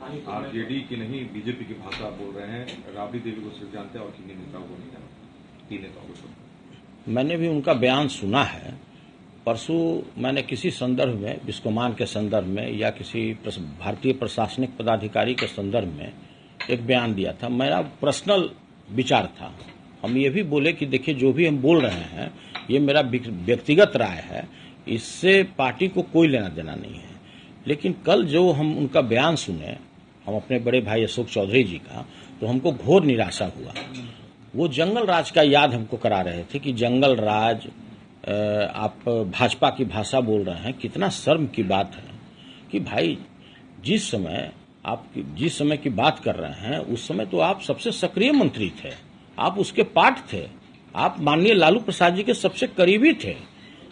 RJD की नहीं BJP की भाषा बोल रहे हैं। राबड़ी देवी को सिर्फ जानते हैं और किन्हीं नेताओं को नहीं जानते, 3 नेताओं को। मैंने भी उनका बयान सुना है। परसों मैंने किसी संदर्भ में, बिस्कोमान के संदर्भ में या किसी भारतीय प्रशासनिक पदाधिकारी के संदर्भ में एक बयान दिया था। मेरा पर्सनल विचार था। हम ये भी बोले कि देखिए, जो भी हम बोल रहे हैं ये मेरा व्यक्तिगत राय है, इससे पार्टी को कोई लेना देना नहीं है। लेकिन कल जो हम उनका बयान सुने, हम अपने बड़े भाई अशोक चौधरी जी का, तो हमको घोर निराशा हुआ। वो जंगल राज का याद हमको करा रहे थे कि जंगल राज, आप भाजपा की भाषा बोल रहे हैं। कितना शर्म की बात है कि भाई जिस समय की बात कर रहे हैं उस समय तो आप सबसे सक्रिय मंत्री थे, आप उसके पार्ट थे, आप माननीय लालू प्रसाद जी के सबसे करीबी थे।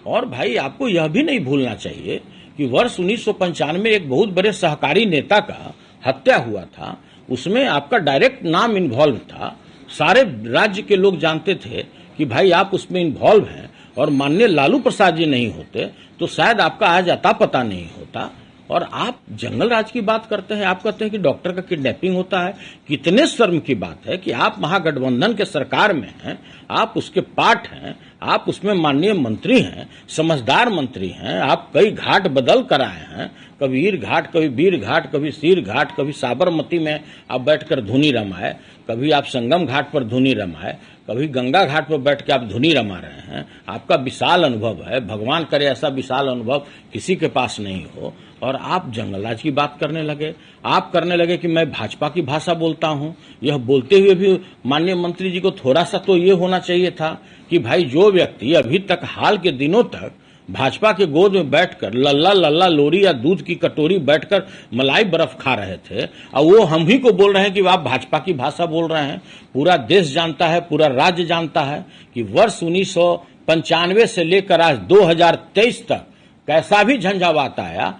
और भाई आपको यह भी नहीं भूलना चाहिए कि वर्ष 1995 में एक बहुत बड़े सहकारी नेता का हत्या हुआ था, उसमें आपका डायरेक्ट नाम इन्वॉल्व था। सारे राज्य के लोग जानते थे कि भाई आप उसमें इन्वॉल्व हैं, और माननीय लालू प्रसाद जी नहीं होते तो शायद आपका आज अता पता नहीं होता। और आप जंगल राज की बात करते हैं, आप कहते हैं कि डॉक्टर का किडनैपिंग होता है। कितने शर्म की बात है कि आप महागठबंधन के सरकार में हैं, आप उसके पार्ट हैं, आप उसमें माननीय मंत्री हैं, समझदार मंत्री हैं। आप कई घाट बदल कर आए हैं, कभी ईर घाट, कभी वीर घाट, कभी सीर घाट, कभी साबरमती में आप बैठकर धुनी रमाए, कभी आप संगम घाट पर धुनी रमाए, कभी गंगा घाट पर बैठ के आप धुनी रमा रहे हैं। आपका विशाल अनुभव है, भगवान करे ऐसा विशाल अनुभव किसी के पास नहीं हो। और आप जंगलराज की बात करने लगे, आप करने लगे कि मैं भाजपा की भाषा बोलता हूं। यह बोलते हुए भी माननीय मंत्री जी को थोड़ा सा तो ये होना चाहिए था कि भाई जो व्यक्ति अभी तक हाल के दिनों तक भाजपा के गोद में बैठकर लल्ला लल्ला लोरी या दूध की कटोरी बैठकर मलाई बर्फ खा रहे थे, और वो हम ही को बोल रहे हैं कि आप भाजपा की भाषा बोल रहे हैं। पूरा देश जानता है, पूरा राज्य जानता है कि वर्ष 1995 से लेकर आज 2023 तक कैसा भी झंझावात आया,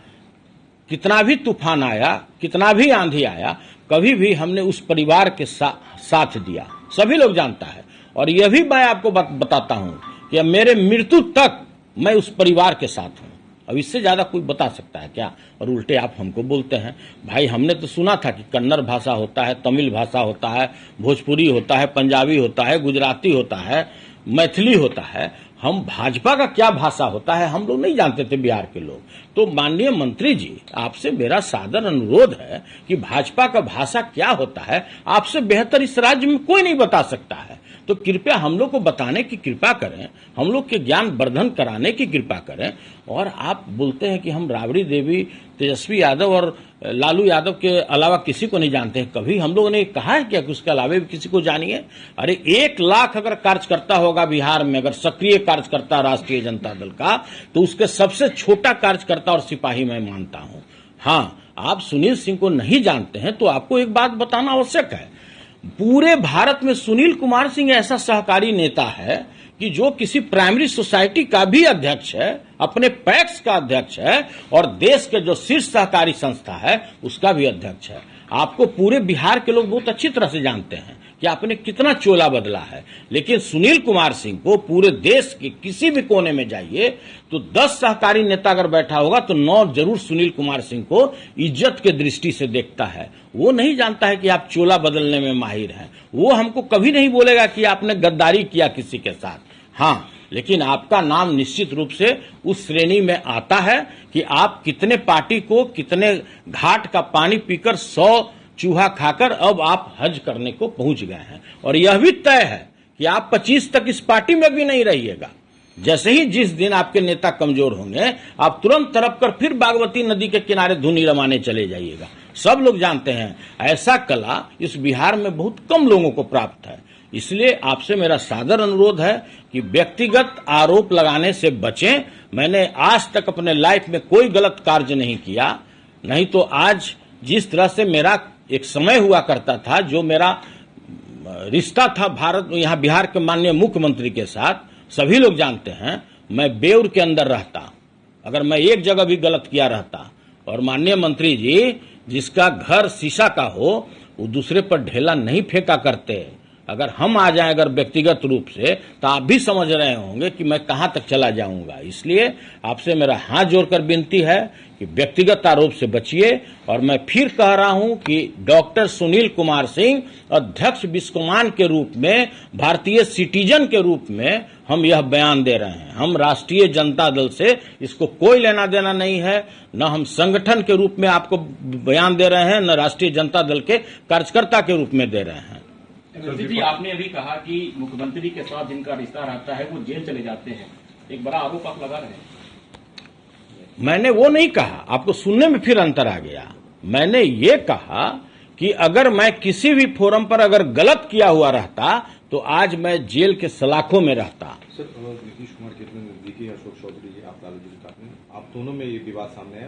कितना भी तूफान आया, कितना भी आंधी आया, कभी भी हमने उस परिवार के साथ दिया। सभी लोग जानता है। और यह भी मैं आपको बताता हूं कि मेरे मृत्यु तक मैं उस परिवार के साथ हूं। अब इससे ज्यादा कोई बता सकता है क्या? और उल्टे आप हमको बोलते हैं। भाई हमने तो सुना था कि कन्नड़ भाषा होता है, तमिल भाषा होता है, भोजपुरी होता है, पंजाबी होता है, गुजराती होता है, मैथिली होता है। हम भाजपा का क्या भाषा होता है हम लोग नहीं जानते थे, बिहार के लोग। तो माननीय मंत्री जी, आपसे मेरा सादर अनुरोध है कि भाजपा का भाषा क्या होता है आपसे बेहतर इस राज्य में कोई नहीं बता सकता है। तो कृपया हम लोग को बताने की कृपा करें, हम लोग के ज्ञान वर्धन कराने की कृपा करें। और आप बोलते हैं कि हम राबड़ी देवी, तेजस्वी यादव और लालू यादव के अलावा किसी को नहीं जानते हैं। कभी हम लोगों ने कहा है क्या कि उसके अलावा भी किसी को जानिए? अरे 1 लाख अगर कार्यकर्ता होगा बिहार में, अगर सक्रिय कार्यकर्ता राष्ट्रीय जनता दल का, तो उसके सबसे छोटा कार्यकर्ता और सिपाही मैं मानता हूं। हाँ, आप सुनील सिंह को नहीं जानते हैं तो आपको एक बात बताना आवश्यक है। पूरे भारत में सुनील कुमार सिंह ऐसा सहकारी नेता है कि जो किसी प्राइमरी सोसाइटी का भी अध्यक्ष है, अपने पैक्स का अध्यक्ष है, और देश के जो शीर्ष सहकारी संस्था है उसका भी अध्यक्ष है। आपको पूरे बिहार के लोग बहुत अच्छी तरह से जानते हैं कि आपने कितना चोला बदला है। लेकिन सुनील कुमार सिंह को पूरे देश के किसी भी कोने में जाइए तो 10 सहकारी नेता अगर बैठा होगा तो 9 जरूर सुनील कुमार सिंह को इज्जत के दृष्टि से देखता है। वो नहीं जानता है कि आप चोला बदलने में माहिर हैं। वो हमको कभी नहीं बोलेगा कि आपने गद्दारी किया किसी के साथ। हाँ, लेकिन आपका नाम निश्चित रूप से उस श्रेणी में आता है कि आप कितने पार्टी को, कितने घाट का पानी पीकर 100 चूहा खाकर अब आप हज करने को पहुंच गए हैं। और यह भी तय है कि आप 25 तक इस पार्टी में भी नहीं रहिएगा। जैसे ही जिस दिन आपके नेता कमजोर होंगे, आप तुरंत तरफ कर फिर बागमती नदी के किनारे धुनी रमाने चले जाइएगा। सब लोग जानते हैं ऐसा कला इस बिहार में बहुत कम लोगों को प्राप्त है। इसलिए आपसे मेरा सादर अनुरोध है कि व्यक्तिगत आरोप लगाने से बचें। मैंने आज तक अपने लाइफ में कोई गलत कार्य नहीं किया, नहीं तो आज जिस तरह से मेरा एक समय हुआ करता था, जो मेरा रिश्ता था भारत यहाँ बिहार के माननीय मुख्यमंत्री के साथ, सभी लोग जानते हैं। मैं बेउर के अंदर रहता, अगर मैं एक जगह भी गलत किया रहता, और माननीय मंत्री जी जिसका घर शीशा का हो वो दूसरे पर ढेला नहीं फेंका करते। अगर हम आ जाएं अगर व्यक्तिगत रूप से, तो आप भी समझ रहे होंगे कि मैं कहां तक चला जाऊंगा। इसलिए आपसे मेरा हाथ जोड़कर विनती है कि व्यक्तिगत आरोप से बचिए। और मैं फिर कह रहा हूं कि डॉक्टर सुनील कुमार सिंह अध्यक्ष बिस्कोमान के रूप में, भारतीय सिटीजन के रूप में हम यह बयान दे रहे हैं। हम राष्ट्रीय जनता दल से इसको कोई लेना देना नहीं है, न हम संगठन के रूप में आपको बयान दे रहे हैं, न राष्ट्रीय जनता दल के कार्यकर्ता के रूप में दे रहे हैं। जी, आपने अभी कहा कि मुख्यमंत्री के साथ जिनका रिश्ता रहता है वो जेल चले जाते हैं, एक बड़ा आरोप आप लगा रहे हैं। मैंने वो नहीं कहा, आपको सुनने में फिर अंतर आ गया। मैंने ये कहा कि अगर मैं किसी भी फोरम पर अगर गलत किया हुआ रहता तो आज मैं जेल के सलाखों में रहता। सर, नीतीश कुमार कितने नजदीकी अशोक चौधरी जी, आप लालू जी, आप दोनों में ये विवाद सामने आया।